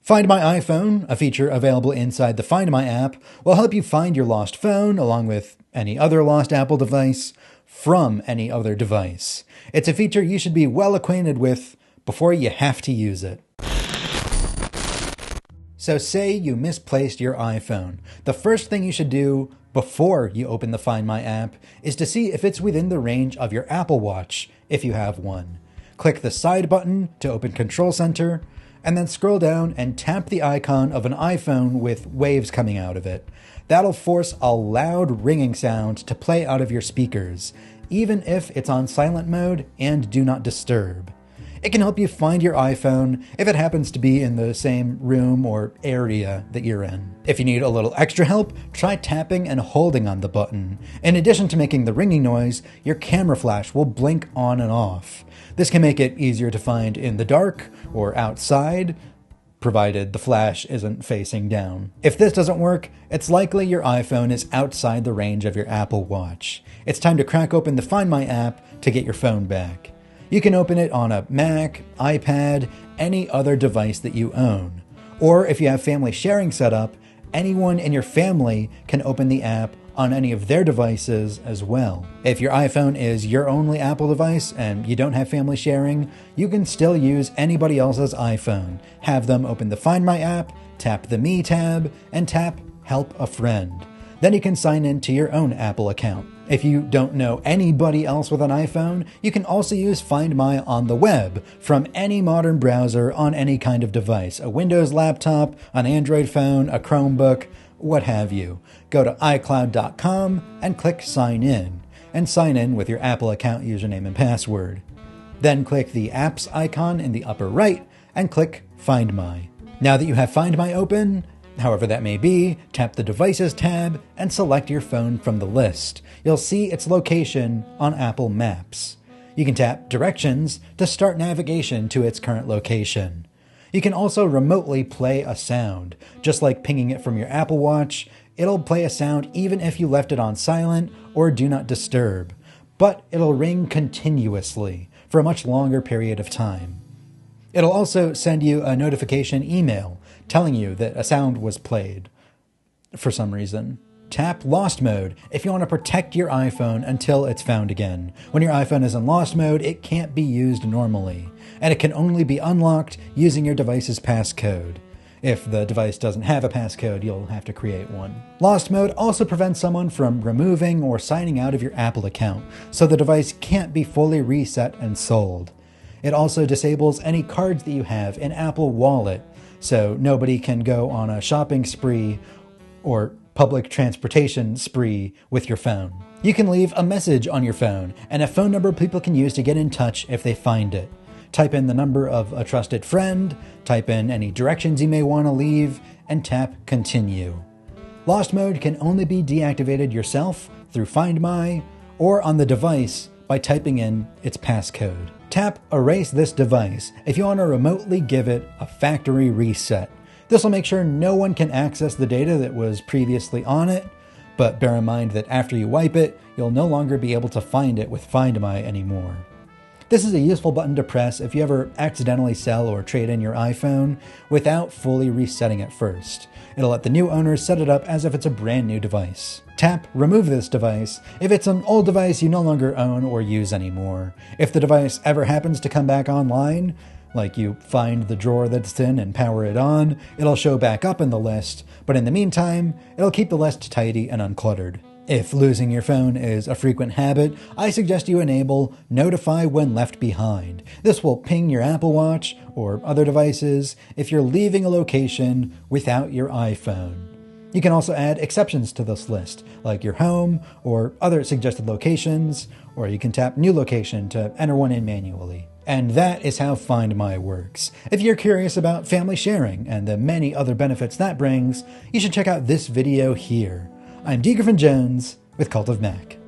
Find My iPhone, a feature available inside the Find My app, will help you find your lost phone along with any other lost Apple device from any other device. It's a feature you should be well acquainted with before you have to use it. So say you misplaced your iPhone. The first thing you should do before you open the Find My app is to see if it's within the range of your Apple Watch, if you have one. Click the side button to open Control Center, and then scroll down and tap the icon of an iPhone with waves coming out of it. That'll force a loud ringing sound to play out of your speakers, even if it's on silent mode and do not disturb. It can help you find your iPhone if it happens to be in the same room or area that you're in. If you need a little extra help, try tapping and holding on the button. In addition to making the ringing noise, your camera flash will blink on and off. This can make it easier to find in the dark or outside, provided the flash isn't facing down. If this doesn't work, it's likely your iPhone is outside the range of your Apple Watch. It's time to crack open the Find My app to get your phone back. You can open it on a Mac, iPad, any other device that you own. Or if you have family sharing set up, anyone in your family can open the app on any of their devices as well. If your iPhone is your only Apple device and you don't have family sharing, you can still use anybody else's iPhone. Have them open the Find My app, tap the Me tab, and tap Help a Friend. Then you can sign in to your own Apple account. If you don't know anybody else with an iPhone, you can also use Find My on the web from any modern browser on any kind of device, a Windows laptop, an Android phone, a Chromebook, what have you. Go to iCloud.com and click Sign In, and sign in with your Apple account username and password. Then click the Apps icon in the upper right and click Find My. Now that you have Find My open, however that may be, tap the Devices tab and select your phone from the list. You'll see its location on Apple Maps. You can tap Directions to start navigation to its current location. You can also remotely play a sound. Just like pinging it from your Apple Watch, it'll play a sound even if you left it on silent or do not disturb. But it'll ring continuously for a much longer period of time. It'll also send you a notification email telling you that a sound was played for some reason. Tap Lost Mode if you want to protect your iPhone until it's found again. When your iPhone is in Lost Mode, it can't be used normally, and it can only be unlocked using your device's passcode. If the device doesn't have a passcode, you'll have to create one. Lost Mode also prevents someone from removing or signing out of your Apple account, so the device can't be fully reset and sold. It also disables any cards that you have in Apple Wallet, so nobody can go on a shopping spree or public transportation spree with your phone. You can leave a message on your phone and a phone number people can use to get in touch if they find it. Type in the number of a trusted friend, type in any directions you may want to leave, and tap Continue. Lost Mode can only be deactivated yourself through Find My or on the device by typing in its passcode. Tap Erase this device if you want to remotely give it a factory reset. This will make sure no one can access the data that was previously on it, but bear in mind that after you wipe it, you'll no longer be able to find it with Find My anymore. This is a useful button to press if you ever accidentally sell or trade in your iPhone without fully resetting it first. It'll let the new owners set it up as if it's a brand new device. Tap Remove this device if it's an old device you no longer own or use anymore. If the device ever happens to come back online, like you find the drawer that it's in and power it on, it'll show back up in the list, but in the meantime, it'll keep the list tidy and uncluttered. If losing your phone is a frequent habit, I suggest you enable Notify When Left Behind. This will ping your Apple Watch or other devices if you're leaving a location without your iPhone. You can also add exceptions to this list, like your home or other suggested locations, or you can tap New Location to enter one in manually. And that is how Find My works. If you're curious about family sharing and the many other benefits that brings, you should check out this video here. I'm Griffin Jones with Cult of Mac.